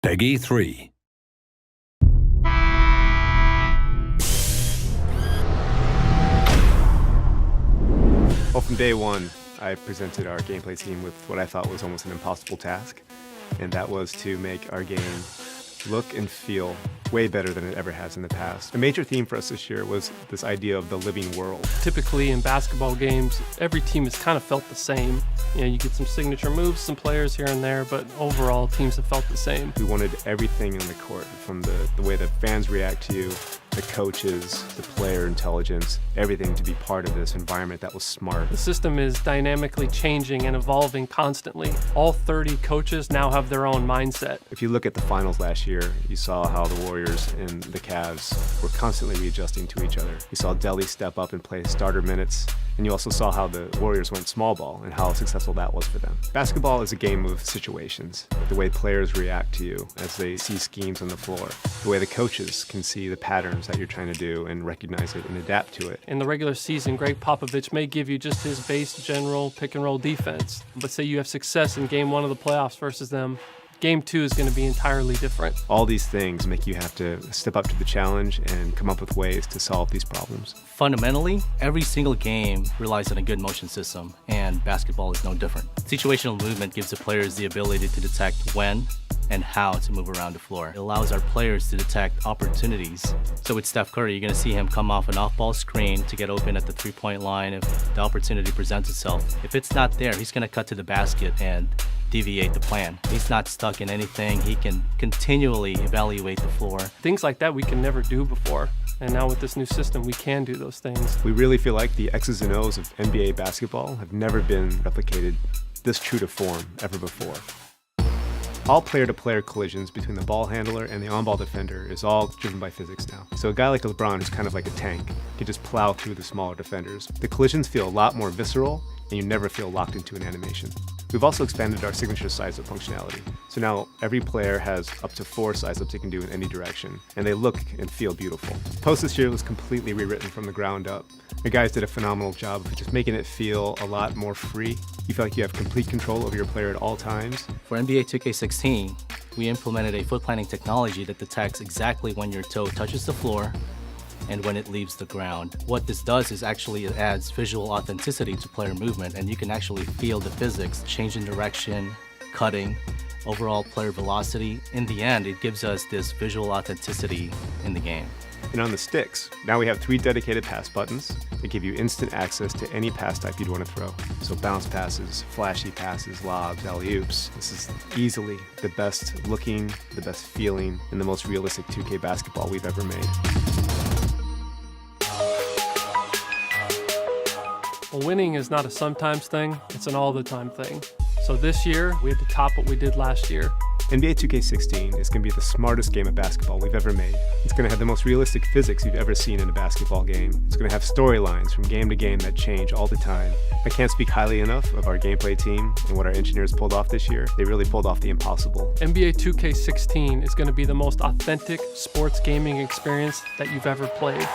Peggy 3. Well, from day one, I presented our gameplay team with what I thought was almost an impossible task, and that was to make our game look and feel way better than it ever has in the past. A major theme for us this year was this idea of the living world. Typically in basketball games, every team has kind of felt the same. You get some signature moves, some players here and there, but overall teams have felt the same. We wanted everything on the court, from the way the fans react to you, the coaches, the player intelligence, everything to be part of this environment that was smart. The system is dynamically changing and evolving constantly. All 30 coaches now have their own mindset. If you look at the finals last year, you saw how the Warriors and the Cavs were constantly readjusting to each other. You saw Delhi step up and play starter minutes, and you also saw how the Warriors went small ball and how successful that was for them. Basketball is a game of situations. The way players react to you as they see schemes on the floor. The way the coaches can see the patterns that you're trying to do and recognize it and adapt to it. In the regular season, Greg Popovich may give you just his base general pick-and-roll defense. But say you have success in Game 1 of the playoffs versus them, Game 2 is going to be entirely different. All these things make you have to step up to the challenge and come up with ways to solve these problems. Fundamentally, every single game relies on a good motion system, and basketball is no different. Situational movement gives the players the ability to detect when and how to move around the floor. It allows our players to detect opportunities. So with Steph Curry, you're going to see him come off an off-ball screen to get open at the three-point line if the opportunity presents itself. If it's not there, he's going to cut to the basket and deviate the plan. He's not stuck in anything. He can continually evaluate the floor. Things like that we can never do before. And now with this new system, we can do those things. We really feel like the X's and O's of NBA basketball have never been replicated this true to form ever before. All player-to-player collisions between the ball handler and the on-ball defender is all driven by physics now. So a guy like LeBron, who's kind of like a tank, can just plow through the smaller defenders. The collisions feel a lot more visceral, and you never feel locked into an animation. We've also expanded our signature size-up functionality. So now every player has up to 4 size-ups they can do in any direction, and they look and feel beautiful. Post this year was completely rewritten from the ground up. The guys did a phenomenal job of just making it feel a lot more free. You feel like you have complete control over your player at all times. For NBA 2K16, we implemented a foot planning technology that detects exactly when your toe touches the floor and when it leaves the ground. What this does is actually it adds visual authenticity to player movement, and you can actually feel the physics, change in direction, cutting, overall player velocity. In the end, it gives us this visual authenticity in the game. And on the sticks, now we have 3 dedicated pass buttons that give you instant access to any pass type you'd want to throw. So bounce passes, flashy passes, lobs, alley-oops. This is easily the best looking, the best feeling, and the most realistic 2K basketball we've ever made. Well, winning is not a sometimes thing, it's an all-the-time thing. So this year, we had to top what we did last year. NBA 2K16 is going to be the smartest game of basketball we've ever made. It's going to have the most realistic physics you've ever seen in a basketball game. It's going to have storylines from game to game that change all the time. I can't speak highly enough of our gameplay team and what our engineers pulled off this year. They really pulled off the impossible. NBA 2K16 is going to be the most authentic sports gaming experience that you've ever played.